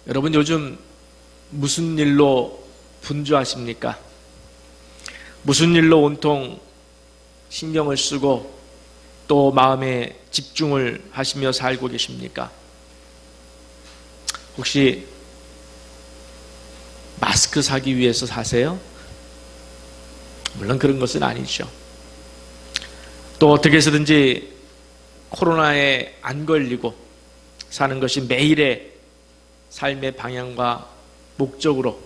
여러분 요즘 무슨 일로 분주하십니까? 무슨 일로 온통 신경을 쓰고 또 마음에 집중을 하시며 살고 계십니까? 혹시 마스크 사기 위해서 사세요? 물론 그런 것은 아니죠. 또 어떻게 해서든지 코로나에 안 걸리고 사는 것이 매일의 삶의 방향과 목적으로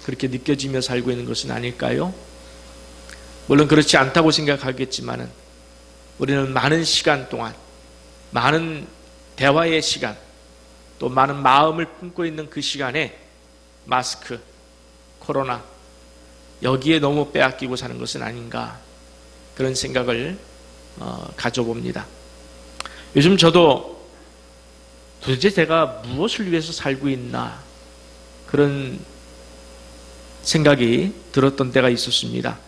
그렇게 느껴지며 살고 있는 것은 아닐까요? 물론 그렇지 않다고 생각하겠지만은 우리는 많은 시간 동안 많은 대화의 시간 또 많은 마음을 품고 있는 그 시간에 마스크, 코로나 여기에 너무 빼앗기고 사는 것은 아닌가 그런 생각을 가져봅니다. 요즘 저도 도대체 제가 무엇을 위해서 살고 있나 그런 생각이 들었던 때가 있었습니다.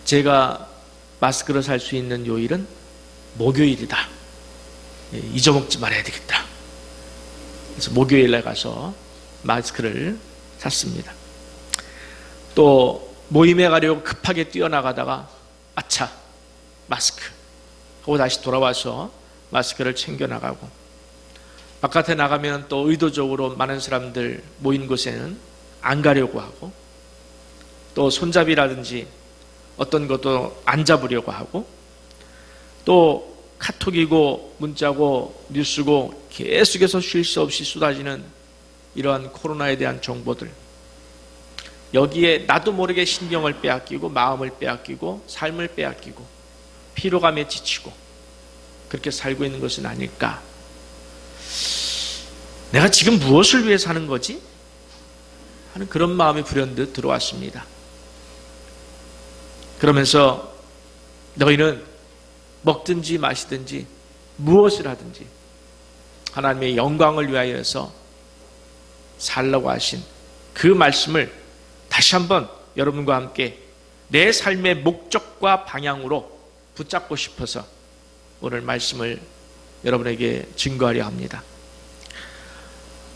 제가 마스크를 살 수 있는 요일은 목요일이다. 잊어먹지 말아야 되겠다. 그래서 목요일에 가서 마스크를 샀습니다. 또 모임에 가려고 급하게 뛰어나가다가 아차 마스크 하고 다시 돌아와서 마스크를 챙겨나가고 바깥에 나가면 또 의도적으로 많은 사람들 모인 곳에는 안 가려고 하고 또 손잡이라든지 어떤 것도 안 잡으려고 하고 또 카톡이고 문자고 뉴스고 계속해서 쉴 새 없이 쏟아지는 이러한 코로나에 대한 정보들 여기에 나도 모르게 신경을 빼앗기고 마음을 빼앗기고 삶을 빼앗기고 피로감에 지치고 그렇게 살고 있는 것은 아닐까? 내가 지금 무엇을 위해 사는 거지? 하는 그런 마음이 불현듯 들어왔습니다. 그러면서 너희는 먹든지 마시든지 무엇을 하든지 하나님의 영광을 위하여서 살라고 하신 그 말씀을 다시 한번 여러분과 함께 내 삶의 목적과 방향으로 붙잡고 싶어서 오늘 말씀을 여러분에게 증거하려 합니다.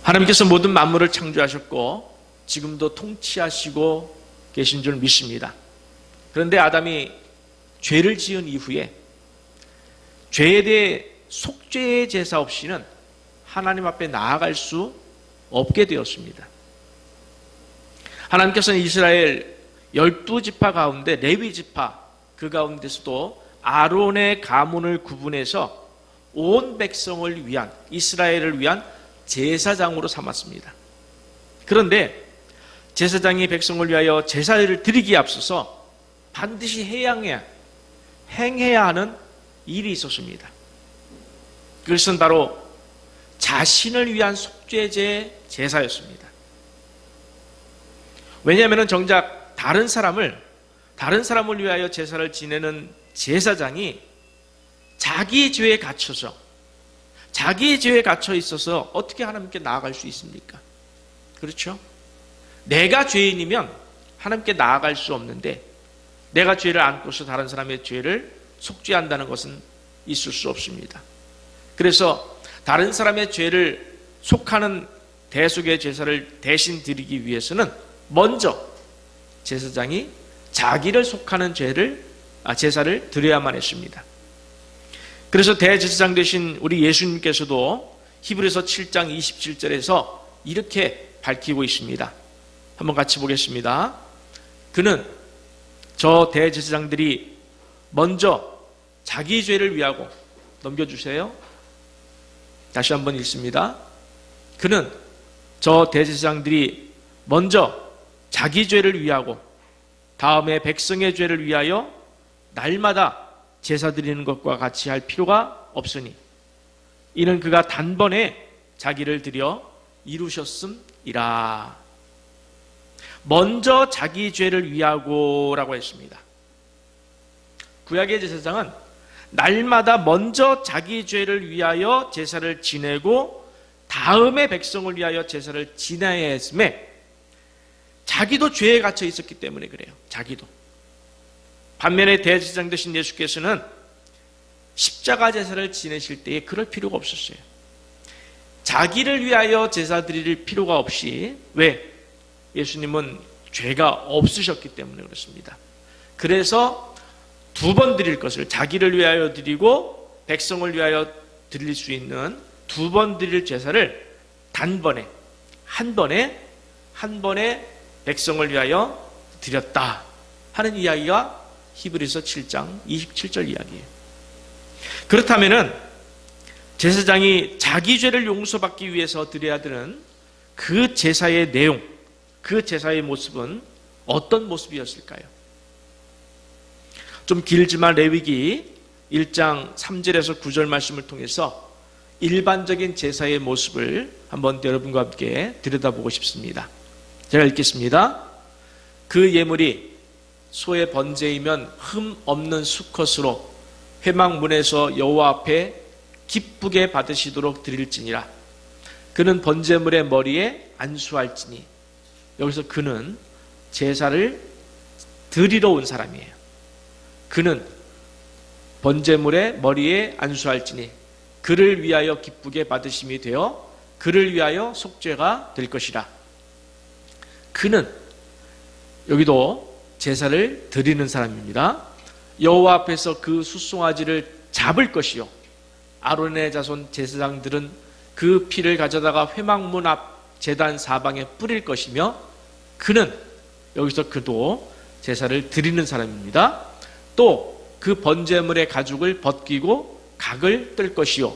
하나님께서 모든 만물을 창조하셨고 지금도 통치하시고 계신 줄 믿습니다. 그런데 아담이 죄를 지은 이후에 죄에 대해 속죄의 제사 없이는 하나님 앞에 나아갈 수 없게 되었습니다. 하나님께서는 이스라엘 12지파 가운데 레위지파 그 가운데서도 아론의 가문을 구분해서 온 백성을 위한 이스라엘을 위한 제사장으로 삼았습니다. 그런데 제사장이 백성을 위하여 제사를 드리기에 앞서서 반드시 행해야 하는 일이 있었습니다. 그것은 바로 자신을 위한 속죄제 제사였습니다. 왜냐하면 정작 다른 사람을 위하여 제사를 지내는 제사장이 자기의 죄에 갇혀 있어서 어떻게 하나님께 나아갈 수 있습니까? 그렇죠? 내가 죄인이면 하나님께 나아갈 수 없는데 내가 죄를 안고서 다른 사람의 죄를 속죄한다는 것은 있을 수 없습니다. 그래서 다른 사람의 죄를 속하는 대속의 제사를 대신 드리기 위해서는 먼저 제사장이 자기를 속하는 제사를 드려야만 했습니다. 그래서 대제사장 되신 우리 예수님께서도 히브리서 7장 27절에서 이렇게 밝히고 있습니다. 한번 같이 보겠습니다. 그는 저 대제사장들이 먼저 자기 죄를 위하고 넘겨주세요. 다시 한번 읽습니다. 그는 저 대제사장들이 먼저 자기 죄를 위하고 다음에 백성의 죄를 위하여 날마다 제사 드리는 것과 같이 할 필요가 없으니 이는 그가 단번에 자기를 드려 이루셨음이라. 먼저 자기 죄를 위하고 라고 했습니다. 구약의 제사장은 날마다 먼저 자기 죄를 위하여 제사를 지내고 다음에 백성을 위하여 제사를 지내야 했음에 자기도 죄에 갇혀 있었기 때문에 그래요. 자기도. 반면에 대제사장 되신 예수께서는 십자가 제사를 지내실 때에 그럴 필요가 없었어요. 자기를 위하여 제사 드릴 필요가 없이, 왜? 예수님은 죄가 없으셨기 때문에 그렇습니다. 그래서 두 번 드릴 것을 자기를 위하여 드리고 백성을 위하여 드릴 수 있는 두 번 드릴 제사를 단번에 한 번에 백성을 위하여 드렸다 하는 이야기가 히브리서 7장 27절 이야기예요. 그렇다면은 제사장이 자기 죄를 용서받기 위해서 드려야 되는 그 제사의 내용, 그 제사의 모습은 어떤 모습이었을까요? 좀 길지만 레위기 1장 3절에서 9절 말씀을 통해서 일반적인 제사의 모습을 한번 여러분과 함께 들여다보고 싶습니다. 제가 읽겠습니다. 그 예물이 소의 번제이면 흠 없는 수컷으로 회막문에서 여호와 앞에 기쁘게 받으시도록 드릴지니라. 그는 번제물의 머리에 안수할지니. 여기서 그는 제사를 드리러 온 사람이에요. 그는 번제물의 머리에 안수할지니 그를 위하여 기쁘게 받으심이 되어 그를 위하여 속죄가 될 것이라. 그는, 여기도 제사를 드리는 사람입니다. 여호와 앞에서 그 숫송아지를 잡을 것이요, 아론의 자손 제사장들은 그 피를 가져다가 회막문 앞 제단 사방에 뿌릴 것이며, 그는, 여기서 그도 제사를 드리는 사람입니다. 또 그 번제물의 가죽을 벗기고 각을 뜰 것이요,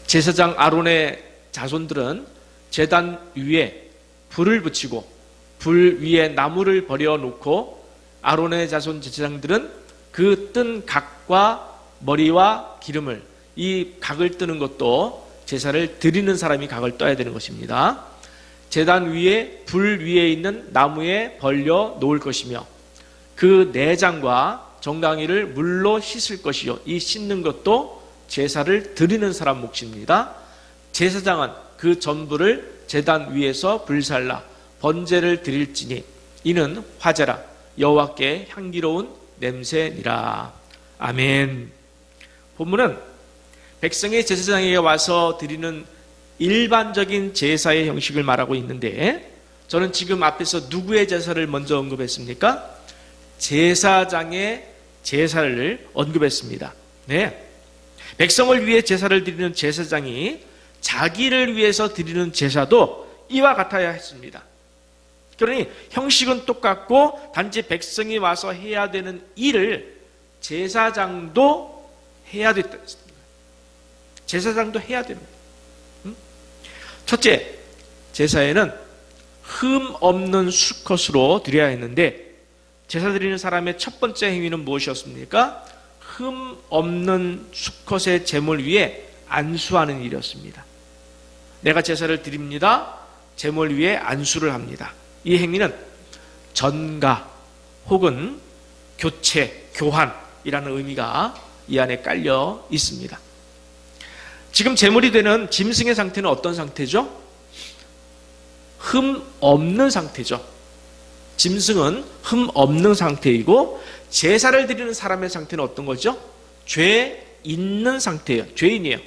제사장 아론의 자손들은 제단 위에 불을 붙이고 불 위에 나무를 버려놓고 아론의 자손 제사장들은 그 뜬 각과 머리와 기름을, 이 각을 뜨는 것도 제사를 드리는 사람이 각을 떠야 되는 것입니다. 제단 위에 불 위에 있는 나무에 벌려 놓을 것이며 그 내장과 정강이를 물로 씻을 것이요, 이 씻는 것도 제사를 드리는 사람 몫입니다. 제사장은 그 전부를 제단 위에서 불살라 번제를 드릴지니 이는 화제라 여호와께 향기로운 냄새니라. 아멘. 본문은 백성의 제사장에게 와서 드리는 일반적인 제사의 형식을 말하고 있는데, 저는 지금 앞에서 누구의 제사를 먼저 언급했습니까? 제사장의 제사를 언급했습니다. 네. 백성을 위해 제사를 드리는 제사장이 자기를 위해서 드리는 제사도 이와 같아야 했습니다. 그러니 형식은 똑같고 단지 백성이 와서 해야 되는 일을 제사장도 해야 됐다. 제사장도 해야 됩니다. 첫째, 제사에는 흠 없는 수컷으로 드려야 했는데, 제사 드리는 사람의 첫 번째 행위는 무엇이었습니까? 흠 없는 수컷의 제물 위에 안수하는 일이었습니다. 내가 제사를 드립니다. 제물 위에 안수를 합니다. 이 행위는 전가 혹은 교체, 교환이라는 의미가 이 안에 깔려 있습니다. 지금 제물이 되는 짐승의 상태는 어떤 상태죠? 흠 없는 상태죠. 짐승은 흠 없는 상태이고, 제사를 드리는 사람의 상태는 어떤 거죠? 죄 있는 상태예요. 죄인이에요.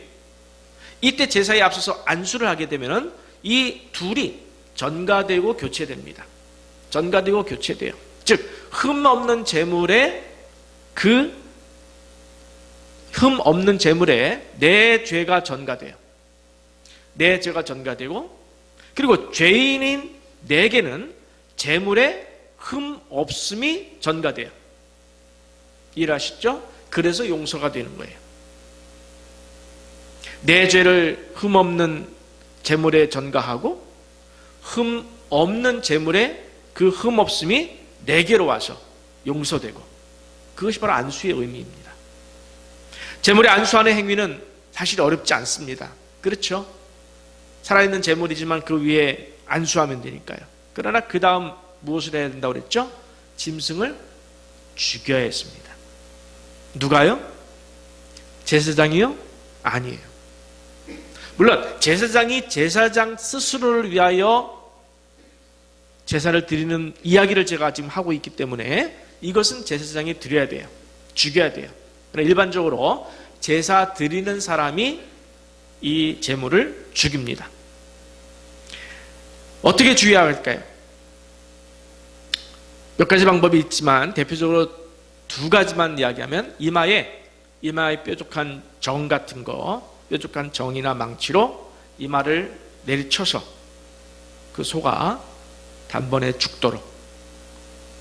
이때 제사에 앞서서 안수를 하게 되면 이 둘이 전가되고 교체됩니다. 전가되고 교체돼요. 즉, 흠 없는 제물에 흠 없는 제물에 내 죄가 전가돼요. 내 죄가 전가되고, 그리고 죄인인 내게는 제물에 흠 없음이 전가돼요. 이해하시죠? 그래서 용서가 되는 거예요. 내 죄를 흠 없는 제물에 전가하고, 흠 없는 제물에 그 흠 없음이 내게로 와서 용서되고, 그것이 바로 안수의 의미입니다. 제물에 안수하는 행위는 사실 어렵지 않습니다. 그렇죠? 살아있는 제물이지만 그 위에 안수하면 되니까요. 그러나 그 다음 무엇을 해야 된다고 그랬죠? 짐승을 죽여야 했습니다. 누가요? 제사장이요? 아니에요. 물론 제사장이 제사장 스스로를 위하여 제사를 드리는 이야기를 제가 지금 하고 있기 때문에 이것은 제사장이 드려야 돼요. 죽여야 돼요. 그러나 일반적으로 제사 드리는 사람이 이 제물을 죽입니다. 어떻게 죽여야 할까요? 몇 가지 방법이 있지만 대표적으로 두 가지만 이야기하면 이마에 뾰족한 정 같은 거, 뾰족한 정이나 망치로 이마를 내리쳐서 그 소가 단번에 죽도록.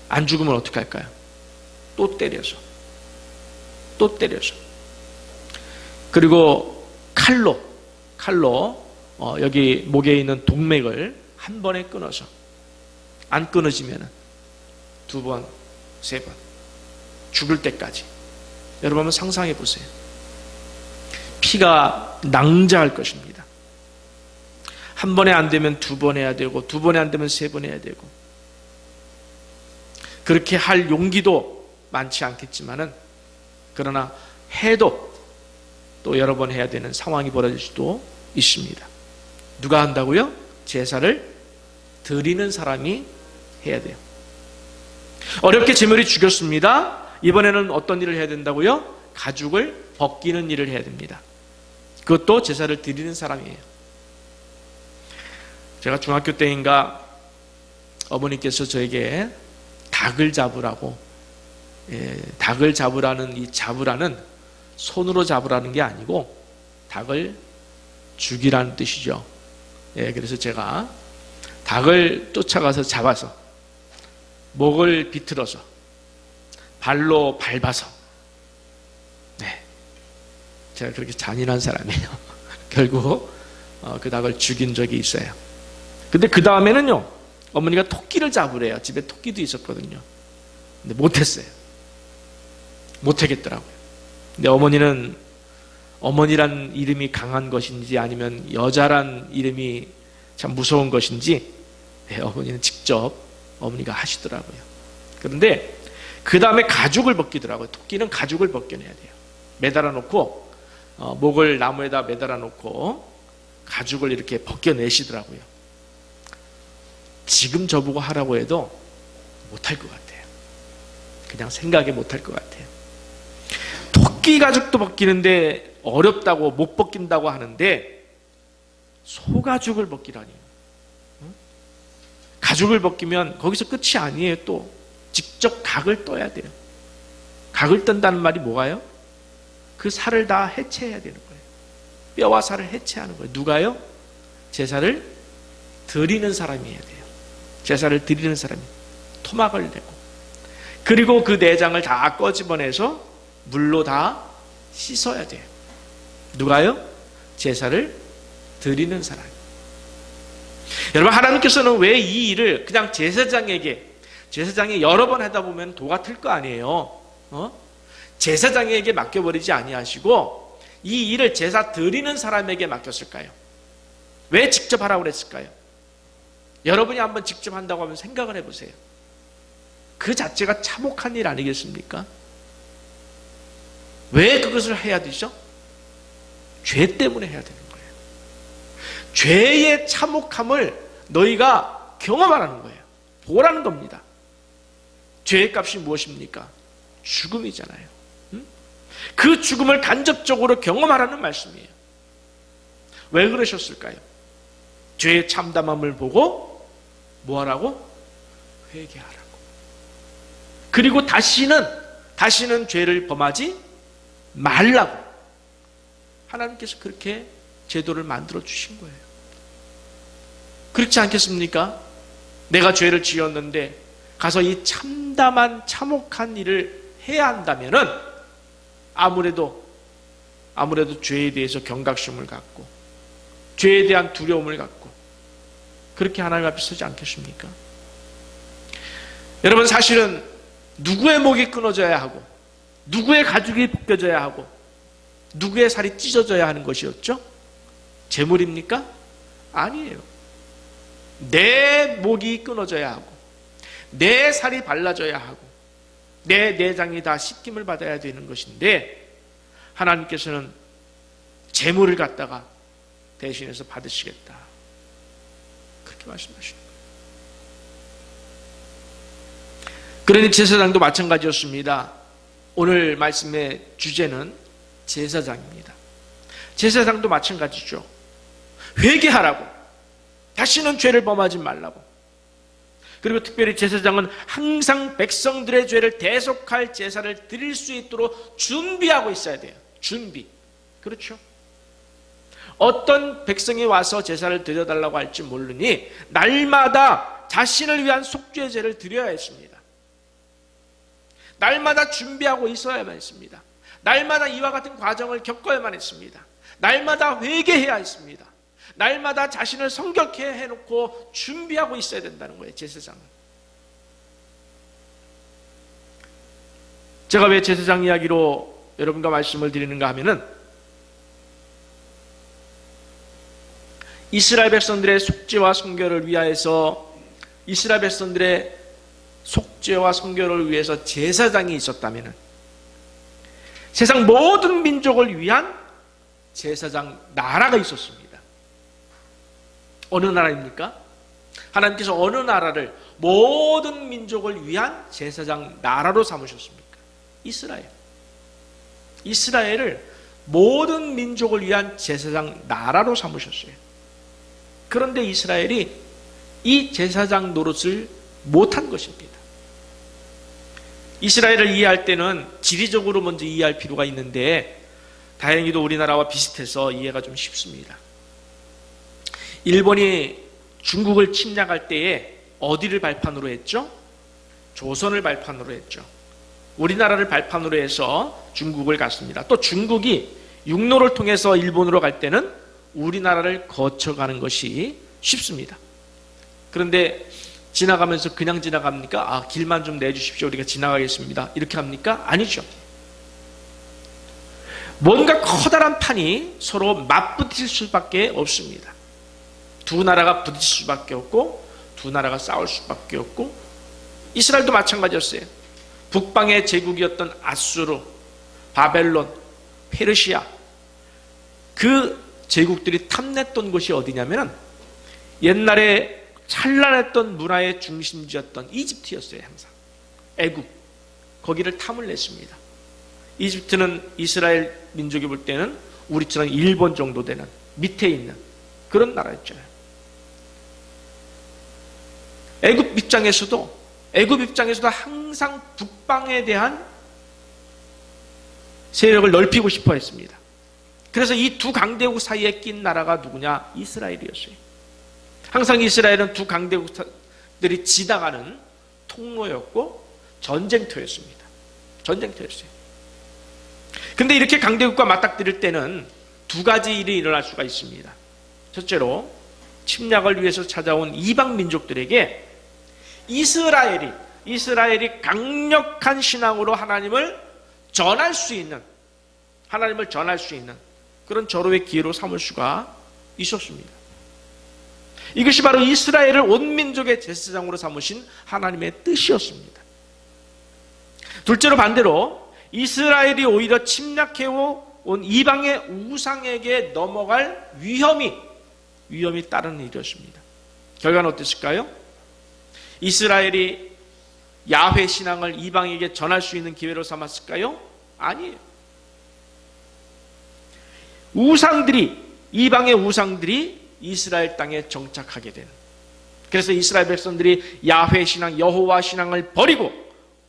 안 죽으면 어떻게 할까요? 또 때려서. 그리고 칼로 여기 목에 있는 동맥을 한 번에 끊어서, 안 끊어지면 두 번, 세 번, 죽을 때까지. 여러분 한번 상상해 보세요. 피가 낭자할 것입니다. 한 번에 안 되면 두 번 해야 되고, 두 번에 안 되면 세 번 해야 되고, 그렇게 할 용기도 많지 않겠지만은, 그러나 해도 또 여러 번 해야 되는 상황이 벌어질 수도 있습니다. 누가 한다고요? 제사를 드리는 사람이 해야 돼요. 어렵게 제물이 죽였습니다. 이번에는 어떤 일을 해야 된다고요? 가죽을 벗기는 일을 해야 됩니다. 그것도 제사를 드리는 사람이에요. 제가 중학교 때인가 어머니께서 저에게 닭을 잡으라고, 닭을 잡으라는 이 잡으라는 손으로 잡으라는 게 아니고 닭을 죽이라는 뜻이죠. 그래서 제가 닭을 쫓아가서 잡아서 목을 비틀어서 발로 밟아서, 제가 그렇게 잔인한 사람이에요. 결국 그 닭을 죽인 적이 있어요. 근데 그 다음에는요, 어머니가 토끼를 잡으래요. 집에 토끼도 있었거든요. 근데 못했어요. 못하겠더라고요. 근데 어머니란 이름이 강한 것인지 아니면 여자란 이름이 참 무서운 것인지, 어머니는 직접 어머니가 하시더라고요. 그런데 그 다음에 가죽을 벗기더라고요. 토끼는 가죽을 벗겨내야 돼요. 매달아 놓고, 목을 나무에다 매달아 놓고 가죽을 이렇게 벗겨내시더라고요. 지금 저보고 하라고 해도 못할 것 같아요. 그냥 생각에 못할 것 같아요. 토끼 가죽도 벗기는데 어렵다고 못 벗긴다고 하는데 소 가죽을 벗기라니. 가죽을 벗기면 거기서 끝이 아니에요. 또 직접 각을 떠야 돼요. 각을 뜬다는 말이 뭐가요? 그 살을 다 해체해야 되는 거예요. 뼈와 살을 해체하는 거예요. 누가요? 제사를 드리는 사람이 해야 돼요. 제사를 드리는 사람이 토막을 내고, 그리고 그 내장을 다 꺼집어내서 물로 다 씻어야 돼요. 누가요? 제사를 드리는 사람. 여러분, 하나님께서는 왜 이 일을 그냥 제사장이 여러 번 하다 보면 도가 틀 거 아니에요. 제사장에게 맡겨버리지 아니하시고 이 일을 제사 드리는 사람에게 맡겼을까요? 왜 직접 하라고 그랬을까요? 여러분이 한번 직접 한다고 하면 생각을 해보세요. 그 자체가 참혹한 일 아니겠습니까? 왜 그것을 해야 되죠? 죄 때문에 해야 되는 거예요. 죄의 참혹함을 너희가 경험하라는 거예요. 보라는 겁니다. 죄의 값이 무엇입니까? 죽음이잖아요. 그 죽음을 간접적으로 경험하라는 말씀이에요. 왜 그러셨을까요? 죄의 참담함을 보고 뭐하라고? 회개하라고. 그리고 다시는 죄를 범하지 말라고 하나님께서 그렇게 제도를 만들어 주신 거예요. 그렇지 않겠습니까? 내가 죄를 지었는데 가서 이 참담한 참혹한 일을 해야 한다면은 아무래도 죄에 대해서 경각심을 갖고 죄에 대한 두려움을 갖고 그렇게 하나님 앞에 서지 않겠습니까? 여러분, 사실은 누구의 목이 끊어져야 하고 누구의 가죽이 벗겨져야 하고 누구의 살이 찢어져야 하는 것이었죠? 제물입니까? 아니에요. 내 목이 끊어져야 하고 내 살이 발라져야 하고 내 내장이 다 씻김을 받아야 되는 것인데 하나님께서는 제물을 갖다가 대신해서 받으시겠다, 그렇게 말씀하시는 거예요. 그러니 제사장도 마찬가지였습니다. 오늘 말씀의 주제는 제사장입니다. 제사장도 마찬가지죠. 회개하라고, 다시는 죄를 범하지 말라고. 그리고 특별히 제사장은 항상 백성들의 죄를 대속할 제사를 드릴 수 있도록 준비하고 있어야 돼요. 준비. 그렇죠? 어떤 백성이 와서 제사를 드려달라고 할지 모르니 날마다 자신을 위한 속죄제를 드려야 했습니다. 날마다 준비하고 있어야만 했습니다. 날마다 이와 같은 과정을 겪어야만 했습니다. 날마다 회개해야 했습니다. 날마다 자신을 성결케 해놓고 준비하고 있어야 된다는 거예요, 제사장은. 제가 왜 제사장 이야기로 여러분과 말씀을 드리는가 하면은, 이스라엘 백성들의 속죄와 성결을 위하여서, 이스라엘 백성들의 속죄와 성결을 위해서 제사장이 있었다면 세상 모든 민족을 위한 제사장 나라가 있었습니다. 어느 나라입니까? 하나님께서 어느 나라를 모든 민족을 위한 제사장 나라로 삼으셨습니까? 이스라엘. 이스라엘을 모든 민족을 위한 제사장 나라로 삼으셨어요. 그런데 이스라엘이 이 제사장 노릇을 못한 것입니다. 이스라엘을 이해할 때는 지리적으로 먼저 이해할 필요가 있는데, 다행히도 우리나라와 비슷해서 이해가 좀 쉽습니다. 일본이 중국을 침략할 때에 어디를 발판으로 했죠? 조선을 발판으로 했죠. 우리나라를 발판으로 해서 중국을 갔습니다. 또 중국이 육로를 통해서 일본으로 갈 때는 우리나라를 거쳐가는 것이 쉽습니다. 그런데 지나가면서 그냥 지나갑니까? 아, 길만 좀 내주십시오, 우리가 지나가겠습니다, 이렇게 합니까? 아니죠. 뭔가 커다란 판이 서로 맞붙을 수밖에 없습니다. 두 나라가 부딪힐 수밖에 없고, 두 나라가 싸울 수밖에 없고, 이스라엘도 마찬가지였어요. 북방의 제국이었던 아수르, 바벨론, 페르시아, 그 제국들이 탐냈던 곳이 어디냐면 옛날에 찬란했던 문화의 중심지였던 이집트였어요. 항상 애굽, 거기를 탐을 냈습니다. 이집트는 이스라엘 민족이 볼 때는 우리처럼 일본 정도 되는 밑에 있는 그런 나라였잖아요. 애굽 입장에서도 항상 북방에 대한 세력을 넓히고 싶어 했습니다. 그래서 이 두 강대국 사이에 낀 나라가 누구냐? 이스라엘이었어요. 항상 이스라엘은 두 강대국들이 지나가는 통로였고 전쟁터였습니다. 전쟁터였어요. 근데 이렇게 강대국과 맞닥뜨릴 때는 두 가지 일이 일어날 수가 있습니다. 첫째로, 침략을 위해서 찾아온 이방 민족들에게 이스라엘이 강력한 신앙으로 하나님을 전할 수 있는 그런 절호의 기회로 삼을 수가 있었습니다. 이것이 바로 이스라엘을 온 민족의 제사장으로 삼으신 하나님의 뜻이었습니다. 둘째로, 반대로 이스라엘이 오히려 침략해온 이방의 우상에게 넘어갈 위험이 따르는 일이었습니다. 결과는 어땠을까요? 이스라엘이 야훼 신앙을 이방에게 전할 수 있는 기회로 삼았을까요? 아니에요. 이방의 우상들이 이스라엘 땅에 정착하게 되는, 그래서 이스라엘 백성들이 야훼 신앙, 여호와 신앙을 버리고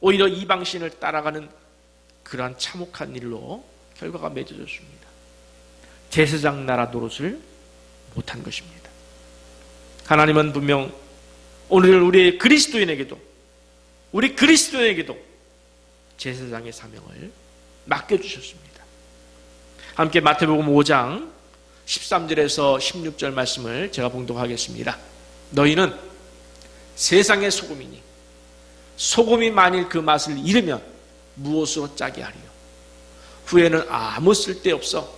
오히려 이방 신을 따라가는 그러한 참혹한 일로 결과가 맺어졌습니다. 제사장 나라 노릇을 못한 것입니다. 하나님은 분명 오늘 우리 그리스도인에게도 제사장의 사명을 맡겨주셨습니다. 함께 마태복음 5장 13절에서 16절 말씀을 제가 봉독하겠습니다. 너희는 세상의 소금이니 소금이 만일 그 맛을 잃으면 무엇으로 짜게 하리요? 후에는 아무 쓸데없어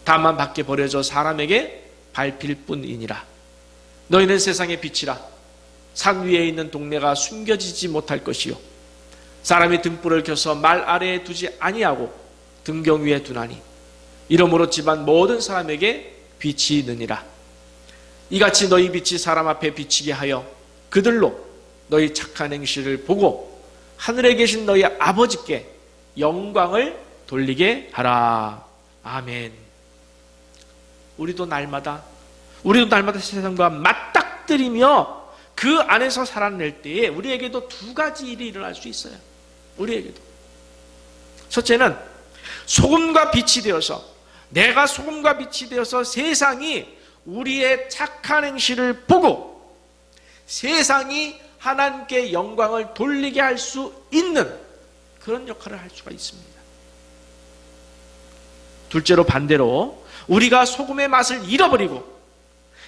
다만 밖에 버려져 사람에게 밟힐 뿐이니라. 너희는 세상의 빛이라. 산 위에 있는 동네가 숨겨지지 못할 것이요, 사람이 등불을 켜서 말 아래에 두지 아니하고 등경 위에 두나니 이러므로 집안 모든 사람에게 빛이 있느니라. 이같이 너희 빛이 사람 앞에 비치게 하여 그들로 너희 착한 행실을 보고 하늘에 계신 너희 아버지께 영광을 돌리게 하라. 아멘. 우리도 날마다 세상과 맞닥뜨리며 그 안에서 살아낼 때에 우리에게도 두 가지 일이 일어날 수 있어요. 우리에게도. 첫째는 소금과 빛이 되어서, 내가 소금과 빛이 되어서 세상이 우리의 착한 행실을 보고 세상이 하나님께 영광을 돌리게 할 수 있는 그런 역할을 할 수가 있습니다. 둘째로, 반대로 우리가 소금의 맛을 잃어버리고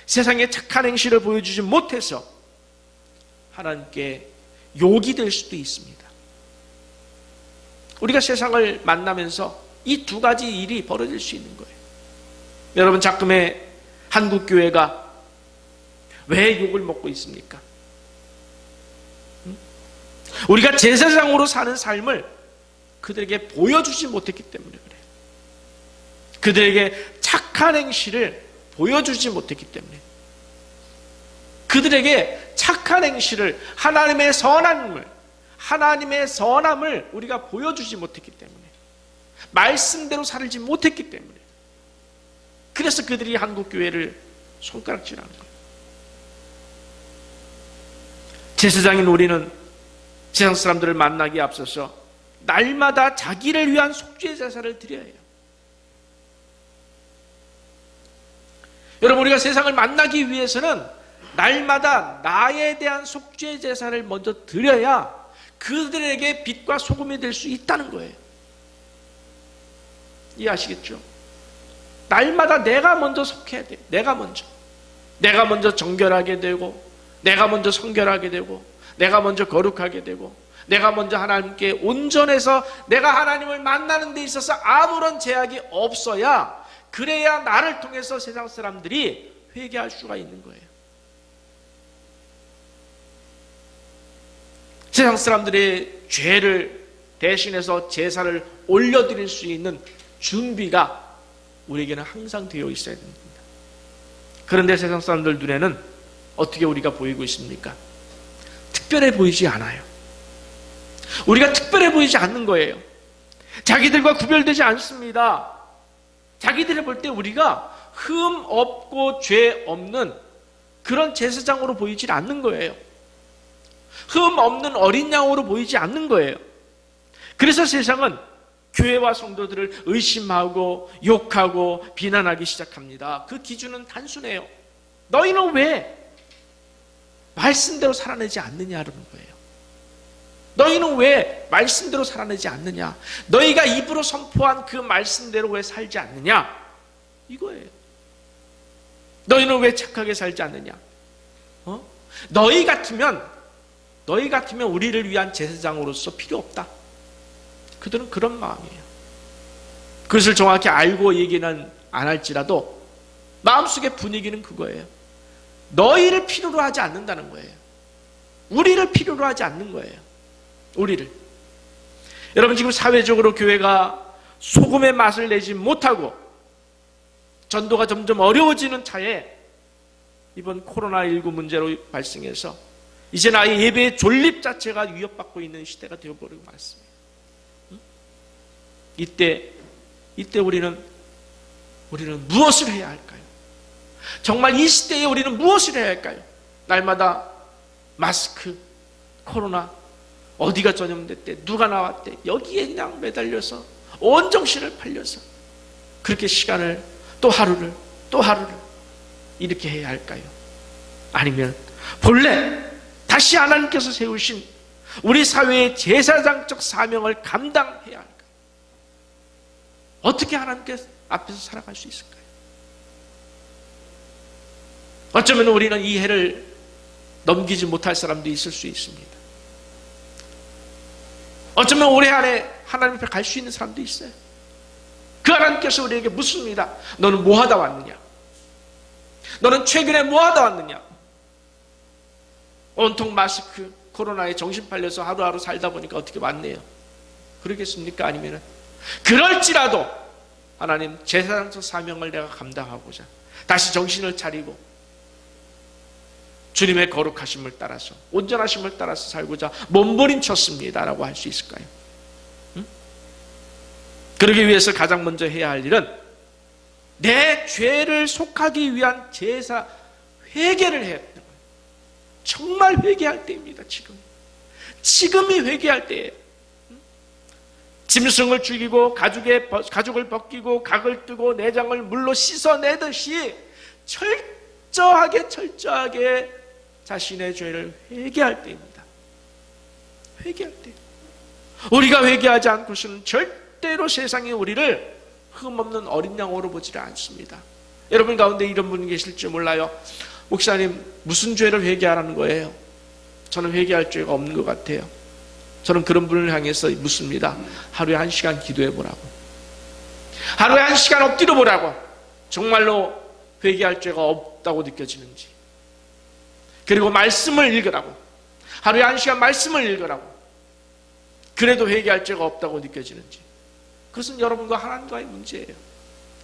세상에 착한 행실을 보여주지 못해서 하나님께 욕이 될 수도 있습니다. 우리가 세상을 만나면서 이 두 가지 일이 벌어질 수 있는 거예요. 여러분, 작금의 한국교회가 왜 욕을 먹고 있습니까? 우리가 제사장으로 사는 삶을 그들에게 보여주지 못했기 때문에 그래요. 그들에게 착한 행실을 보여주지 못했기 때문에, 그들에게 착한 행실을, 하나님의 선함을 우리가 보여주지 못했기 때문에, 말씀대로 살지 못했기 때문에, 그래서 그들이 한국교회를 손가락질하는 거예요. 제사장인 우리는 세상 사람들을 만나기에 앞서서 날마다 자기를 위한 속죄 제사를 드려야 해요. 여러분, 우리가 세상을 만나기 위해서는 날마다 나에 대한 속죄 제사를 먼저 드려야 그들에게 빛과 소금이 될 수 있다는 거예요. 이해하시겠죠? 날마다 내가 먼저 속해야 돼요. 내가 먼저 정결하게 되고, 내가 먼저 성결하게 되고, 내가 먼저 거룩하게 되고, 내가 먼저 하나님께 온전해서 내가 하나님을 만나는 데 있어서 아무런 제약이 없어야, 그래야 나를 통해서 세상 사람들이 회개할 수가 있는 거예요. 세상 사람들의 죄를 대신해서 제사를 올려드릴 수 있는 준비가 우리에게는 항상 되어 있어야 됩니다. 그런데 세상 사람들 눈에는 어떻게 우리가 보이고 있습니까? 특별해 보이지 않아요. 우리가 특별해 보이지 않는 거예요. 자기들과 구별되지 않습니다. 자기들이 볼 때 우리가 흠 없고 죄 없는 그런 제사장으로 보이지 않는 거예요. 흠 없는 어린 양으로 보이지 않는 거예요. 그래서 세상은 교회와 성도들을 의심하고 욕하고 비난하기 시작합니다. 그 기준은 단순해요. 너희는 왜 말씀대로 살아내지 않느냐는 거예요. 너희는 왜 말씀대로 살아내지 않느냐? 너희가 입으로 선포한 그 말씀대로 왜 살지 않느냐? 이거예요. 너희는 왜 착하게 살지 않느냐? 너희 같으면 우리를 위한 제사장으로서 필요 없다. 그들은 그런 마음이에요. 그것을 정확히 알고 얘기는 안 할지라도 마음속의 분위기는 그거예요. 너희를 필요로 하지 않는다는 거예요. 우리를 필요로 하지 않는 거예요. 우리를. 여러분, 지금 사회적으로 교회가 소금의 맛을 내지 못하고 전도가 점점 어려워지는 차에 이번 코로나19 문제로 발생해서 이제는 아예 예배의 존립 자체가 위협받고 있는 시대가 되어버리고 말습니다. 이때 우리는 무엇을 해야 할까요? 정말 이 시대에 우리는 무엇을 해야 할까요? 날마다 마스크, 코로나, 어디가 전염됐대, 누가 나왔대, 여기에 그냥 매달려서 온 정신을 팔려서 그렇게 시간을 또 하루를 이렇게 해야 할까요? 아니면 본래 다시 하나님께서 세우신 우리 사회의 제사장적 사명을 감당해야 할까요? 어떻게 하나님께 앞에서 살아갈 수 있을까요? 어쩌면 우리는 이 해를 넘기지 못할 사람도 있을 수 있습니다. 어쩌면 올해 안에 하나님 앞에 갈 수 있는 사람도 있어요. 그 하나님께서 우리에게 묻습니다. 너는 뭐 하다 왔느냐? 너는 최근에 뭐 하다 왔느냐? 온통 마스크, 코로나에 정신 팔려서 하루하루 살다 보니까 어떻게 왔네요. 그러겠습니까? 아니면 그럴지라도 하나님, 제사장적 사명을 내가 감당하고자 다시 정신을 차리고 주님의 거룩하심을 따라서, 온전하심을 따라서 살고자 몸부림쳤습니다 라고 할 수 있을까요? 응? 그러기 위해서 가장 먼저 해야 할 일은 내 죄를 속하기 위한 제사 회개를 해야 된다. 정말 회개할 때입니다. 지금이 회개할 때예요. 짐승을 죽이고 가죽을 벗기고 각을 뜨고 내장을 물로 씻어내듯이 철저하게 자신의 죄를 회개할 때입니다. 회개할 때. 우리가 회개하지 않고서는 절대로 세상이 우리를 흠없는 어린 양으로 보지를 않습니다. 여러분 가운데 이런 분이 계실지 몰라요. 목사님, 무슨 죄를 회개하라는 거예요? 저는 회개할 죄가 없는 것 같아요. 저는 그런 분을 향해서 묻습니다. 하루에 1시간 기도해 보라고. 하루에 1시간 엎드려 보라고. 정말로 회개할 죄가 없다고 느껴지는지. 그리고 말씀을 읽으라고. 하루에 1시간 말씀을 읽으라고. 그래도 회개할 죄가 없다고 느껴지는지. 그것은 여러분과 하나님과의 문제예요.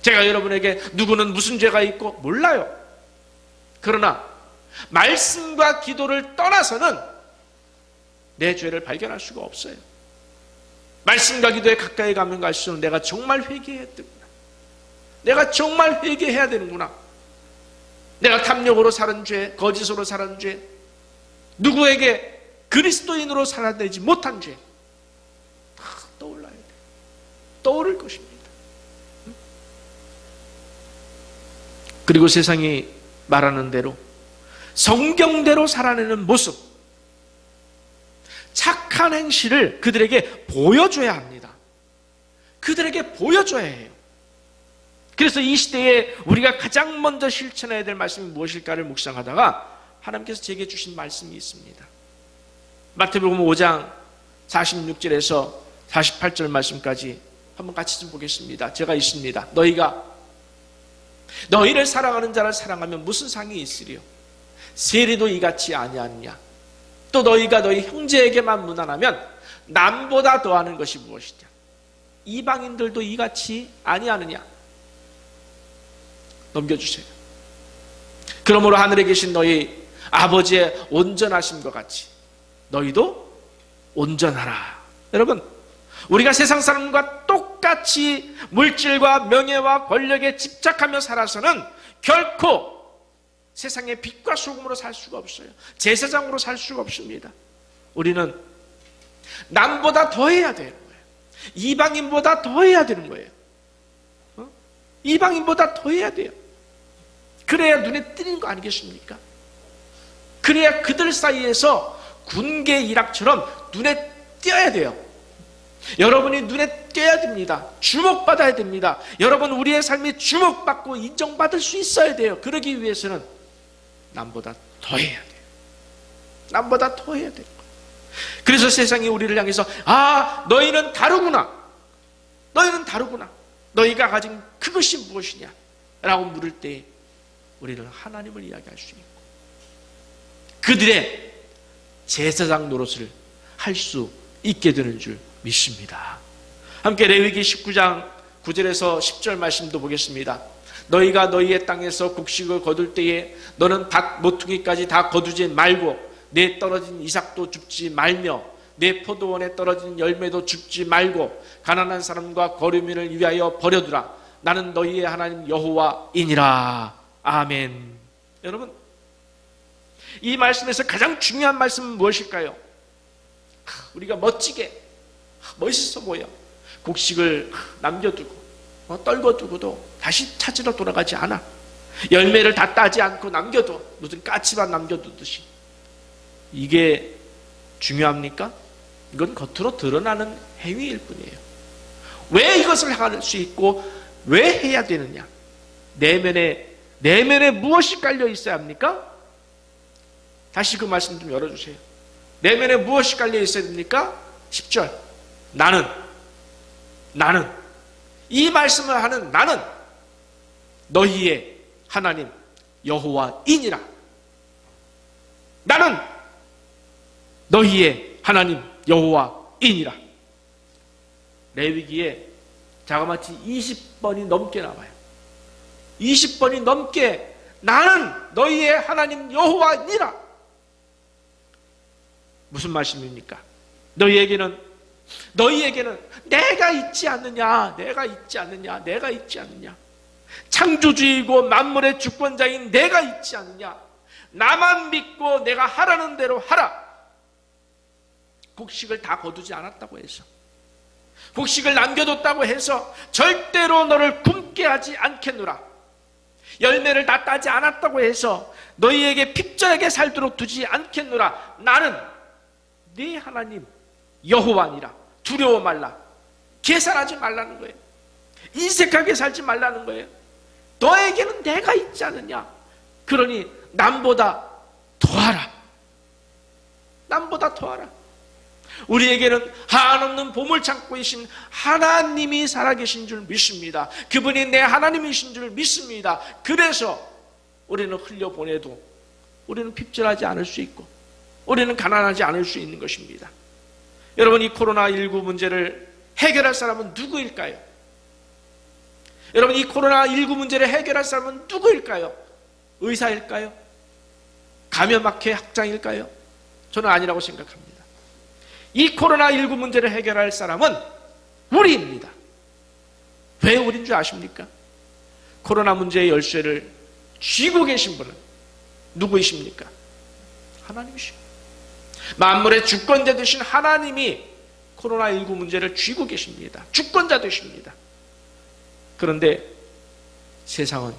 제가 여러분에게 누구는 무슨 죄가 있고 몰라요. 그러나 말씀과 기도를 떠나서는 내 죄를 발견할 수가 없어요. 말씀과 기도에 가까이 가면 갈수록 내가 정말 회개해야 되구나. 내가 정말 회개해야 되는구나. 내가 탐욕으로 살은 죄, 거짓으로 살은 죄, 누구에게 그리스도인으로 살아내지 못한 죄 다 떠올라야 돼요. 떠오를 것입니다. 그리고 세상이 말하는 대로 성경대로 살아내는 모습, 착한 행실을 그들에게 보여줘야 합니다. 그들에게 보여줘야 해요. 그래서 이 시대에 우리가 가장 먼저 실천해야 될 말씀이 무엇일까를 묵상하다가 하나님께서 제게 주신 말씀이 있습니다. 마태복음 5장 46절에서 48절 말씀까지 한번 같이 좀 보겠습니다. 제가 있습니다. 너희를 사랑하는 자를 사랑하면 무슨 상이 있으리요? 세리도 이같이 아니하느냐? 또 너희가 너희 형제에게만 무난하면 남보다 더하는 것이 무엇이냐? 이방인들도 이같이 아니하느냐? 넘겨주세요. 그러므로 하늘에 계신 너희 아버지의 온전하심과 같이 너희도 온전하라. 여러분, 우리가 세상 사람과 똑같이 물질과 명예와 권력에 집착하며 살아서는 결코 세상의 빛과 소금으로 살 수가 없어요. 제사장으로 살 수가 없습니다. 우리는 남보다 더해야 되는 거예요. 이방인보다 더해야 되는 거예요. 이방인보다 더해야 돼요. 그래야 눈에 띄는 거 아니겠습니까? 그래야 그들 사이에서 군계 일학처럼 눈에 띄어야 돼요. 여러분이 눈에 띄어야 됩니다. 주목받아야 됩니다. 여러분, 우리의 삶이 주목받고 인정받을 수 있어야 돼요. 그러기 위해서는 남보다 더해야 돼요. 남보다 더해야 돼요. 그래서 세상이 우리를 향해서 너희는 다르구나. 너희는 다르구나. 너희가 가진 그것이 무엇이냐? 라고 물을 때 우리는 하나님을 이야기할 수 있고 그들의 제사장 노릇을 할 수 있게 되는 줄 믿습니다. 함께 레위기 19장 9절에서 10절 말씀도 보겠습니다. 너희가 너희의 땅에서 곡식을 거둘 때에 너는 밭 모퉁이까지 다 거두지 말고 내 떨어진 이삭도 줍지 말며 내 포도원에 떨어진 열매도 줍지 말고 가난한 사람과 거류민을 위하여 버려두라. 나는 너희의 하나님 여호와이니라. 아멘. 여러분, 이 말씀에서 가장 중요한 말씀은 무엇일까요? 우리가 멋있어 보여. 곡식을 남겨두고 떨궈두고도 다시 찾으러 돌아가지 않아. 열매를 다 따지 않고 남겨둬. 무슨 까치만 남겨두듯이. 이게 중요합니까? 이건 겉으로 드러나는 행위일 뿐이에요. 왜 이것을 할 수 있고 왜 해야 되느냐? 내면에 무엇이 깔려 있어야 합니까? 다시 그 말씀 좀 열어주세요. 내면에 무엇이 깔려 있어야 됩니까? 10절. 나는 이 말씀을 하는 나는 너희의 하나님 여호와이니라. 나는 너희의 하나님 여호와이니라. 레위기에 자그마치 20번이 넘게 나와요. 20번이 넘게 나는 너희의 하나님 여호와니라. 무슨 말씀입니까? 너희에게는 내가 있지 않느냐. 창조주이고 만물의 주권자인 내가 있지 않느냐. 나만 믿고 내가 하라는 대로 하라. 곡식을 다 거두지 않았다고 해서, 곡식을 남겨뒀다고 해서 절대로 너를 굶게 하지 않겠노라. 열매를 다 따지 않았다고 해서 너희에게 핍절하게 살도록 두지 않겠노라. 나는 네 하나님 여호와니라. 두려워 말라. 계산하지 말라는 거예요. 인색하게 살지 말라는 거예요. 너에게는 내가 있지 않느냐. 그러니 남보다 더하라. 남보다 더하라. 우리에게는 한없는 보물창고이신 하나님이 살아계신 줄 믿습니다. 그분이 내 하나님이신 줄 믿습니다. 그래서 우리는 흘려보내도 우리는 핍절하지 않을 수 있고 우리는 가난하지 않을 수 있는 것입니다. 여러분, 이 코로나19 문제를 해결할 사람은 누구일까요? 여러분, 이 코로나19 문제를 해결할 사람은 누구일까요? 의사일까요? 감염학회 학장일까요? 저는 아니라고 생각합니다. 이 코로나19 문제를 해결할 사람은 우리입니다. 왜 우리인 줄 아십니까? 코로나 문제의 열쇠를 쥐고 계신 분은 누구이십니까? 하나님이십니다. 만물의 주권자 되신 하나님이 코로나19 문제를 쥐고 계십니다. 주권자 되십니다. 그런데 세상은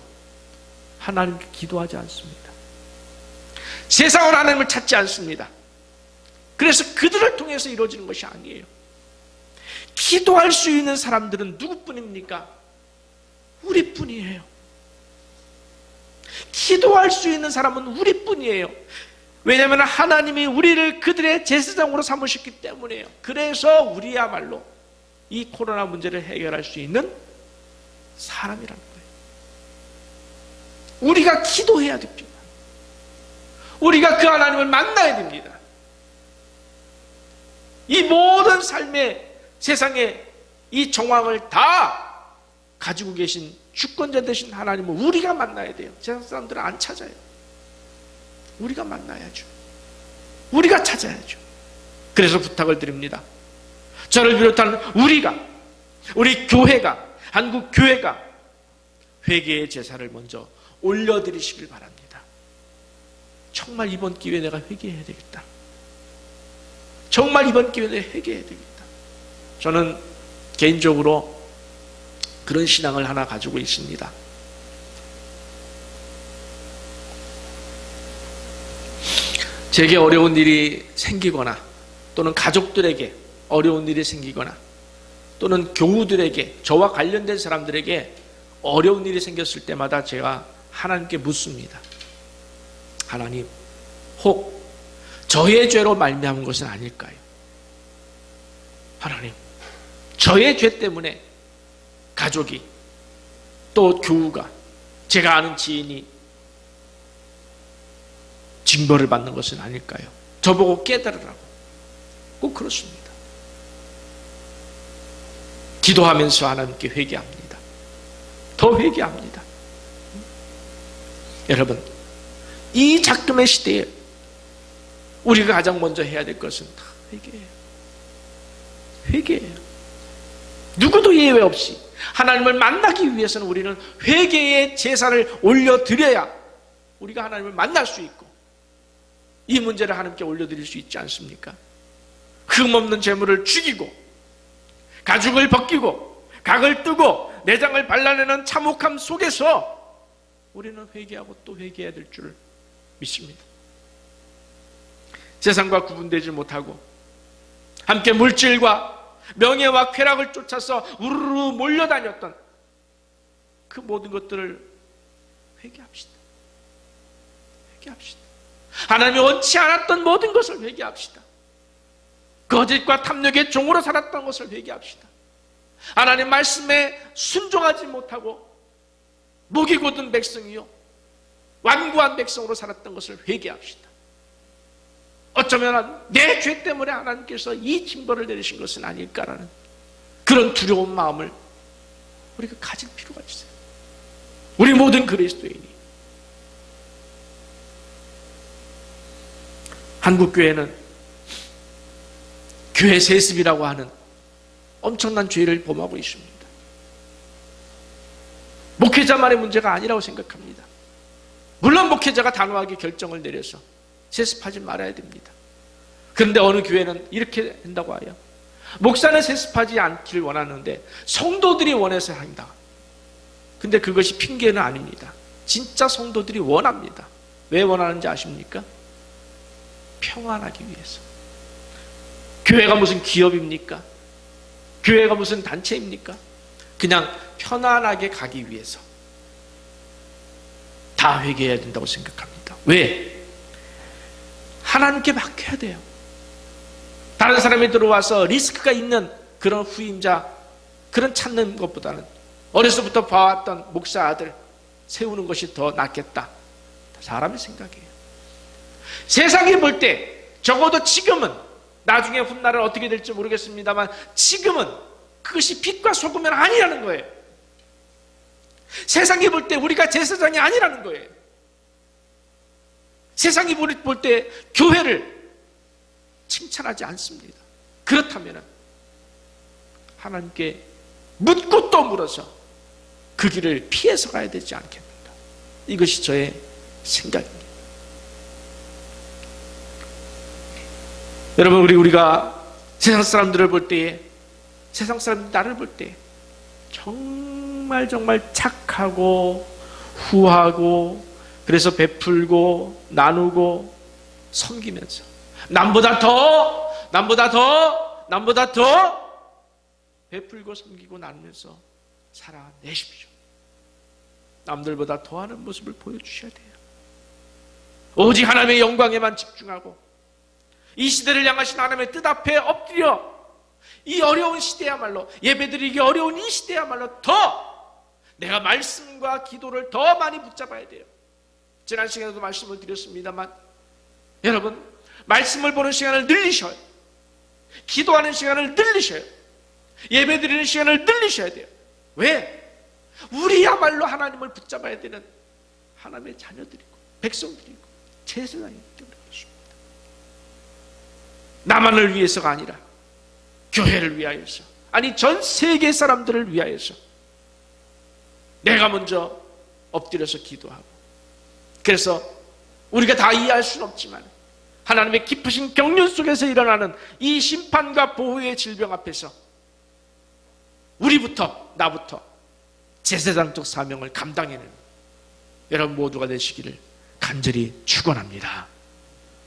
하나님께 기도하지 않습니다. 세상은 하나님을 찾지 않습니다. 그래서 그들을 통해서 이루어지는 것이 아니에요. 기도할 수 있는 사람들은 누구뿐입니까? 우리뿐이에요. 기도할 수 있는 사람은 우리뿐이에요. 왜냐하면 하나님이 우리를 그들의 제사장으로 삼으셨기 때문이에요. 그래서 우리야말로 이 코로나 문제를 해결할 수 있는 사람이라는 거예요. 우리가 기도해야 됩니다. 우리가 그 하나님을 만나야 됩니다. 이 모든 삶의 세상에 이 정황을 다 가지고 계신 주권자 되신 하나님을 우리가 만나야 돼요. 세상 사람들은 안 찾아요. 우리가 만나야죠. 우리가 찾아야죠. 그래서 부탁을 드립니다. 저를 비롯한 우리 교회가, 한국 교회가 회개의 제사를 먼저 올려드리시길 바랍니다. 정말 이번 기회에 내가 회개해야 되겠다. 정말 이번 기회에 회개해야 되겠다. 저는 개인적으로 그런 신앙을 하나 가지고 있습니다. 제게 어려운 일이 생기거나 또는 가족들에게 어려운 일이 생기거나 또는 교우들에게, 저와 관련된 사람들에게 어려운 일이 생겼을 때마다 제가 하나님께 묻습니다. 하나님, 혹 저의 죄로 말미암은 것은 아닐까요? 하나님, 저의 죄 때문에 가족이, 또 교우가, 제가 아는 지인이 징벌을 받는 것은 아닐까요? 저보고 깨달으라고. 꼭 그렇습니다. 기도하면서 하나님께 회개합니다. 더 회개합니다. 여러분, 이 작금의 시대에 우리가 가장 먼저 해야 될 것은 다 회개예요. 회개예요. 누구도 예외 없이 하나님을 만나기 위해서는 우리는 회개의 제사를 올려드려야 우리가 하나님을 만날 수 있고 이 문제를 하나님께 올려드릴 수 있지 않습니까? 흠없는 재물을 죽이고 가죽을 벗기고 각을 뜨고 내장을 발라내는 참혹함 속에서 우리는 회개하고 또 회개해야 될 줄 믿습니다. 세상과 구분되지 못하고 함께 물질과 명예와 쾌락을 쫓아서 우르르 몰려다녔던 그 모든 것들을 회개합시다. 회개합시다. 하나님이 원치 않았던 모든 것을 회개합시다. 거짓과 탐욕의 종으로 살았던 것을 회개합시다. 하나님 말씀에 순종하지 못하고 목이 곧은 백성이요 완고한 백성으로 살았던 것을 회개합시다. 어쩌면 내 죄 때문에 하나님께서 이 징벌을 내리신 것은 아닐까라는 그런 두려운 마음을 우리가 가질 필요가 있어요. 우리 모든 그리스도인이. 한국교회는 교회 세습이라고 하는 엄청난 죄를 범하고 있습니다. 목회자만의 문제가 아니라고 생각합니다. 물론 목회자가 단호하게 결정을 내려서 세습하지 말아야 됩니다. 그런데 어느 교회는 이렇게 한다고 해요. 목사는 세습하지 않기를 원하는데 성도들이 원해서 한다. 근데 그것이 핑계는 아닙니다. 진짜 성도들이 원합니다. 왜 원하는지 아십니까? 평안하기 위해서. 교회가 무슨 기업입니까? 교회가 무슨 단체입니까? 그냥 편안하게 가기 위해서 다 회개해야 된다고 생각합니다. 왜? 하나님께 맡겨야 돼요. 다른 사람이 들어와서 리스크가 있는 그런 후임자, 그런 찾는 것보다는 어려서부터 봐왔던 목사 아들 세우는 것이 더 낫겠다. 사람의 생각이에요. 세상이 볼 때 적어도 지금은, 나중에 훗날은 어떻게 될지 모르겠습니다만 지금은 그것이 빛과 소금은 아니라는 거예요. 세상이 볼 때 우리가 제사장이 아니라는 거예요. 세상이 볼 때 교회를 칭찬하지 않습니다. 그렇다면 하나님께 묻고 또 물어서 그 길을 피해서 가야 되지 않겠는가. 이것이 저의 생각입니다. 여러분, 우리가 세상 사람들을 볼 때에, 세상 사람들이 나를 볼 때 정말 착하고 후하고, 그래서 베풀고 나누고 섬기면서 남보다 더 베풀고 섬기고 나누면서 살아내십시오. 남들보다 더하는 모습을 보여주셔야 돼요. 오직 하나님의 영광에만 집중하고 이 시대를 향하신 하나님의 뜻 앞에 엎드려 이 어려운 시대야말로, 예배드리기 어려운 이 시대야말로 더 내가 말씀과 기도를 더 많이 붙잡아야 돼요. 지난 시간에도 말씀을 드렸습니다만 여러분, 말씀을 보는 시간을 늘리셔요. 기도하는 시간을 늘리셔요. 예배드리는 시간을 늘리셔야 돼요. 왜? 우리야말로 하나님을 붙잡아야 되는 하나님의 자녀들이고 백성들이고 제사장이기 때문에 그렇습니다. 나만을 위해서가 아니라 교회를 위하여서, 아니 전 세계 사람들을 위하여서 내가 먼저 엎드려서 기도하고, 그래서 우리가 다 이해할 수는 없지만 하나님의 깊으신 경륜 속에서 일어나는 이 심판과 보호의 질병 앞에서 우리부터, 나부터 제사장적 사명을 감당해내는 여러분 모두가 되시기를 간절히 축원합니다.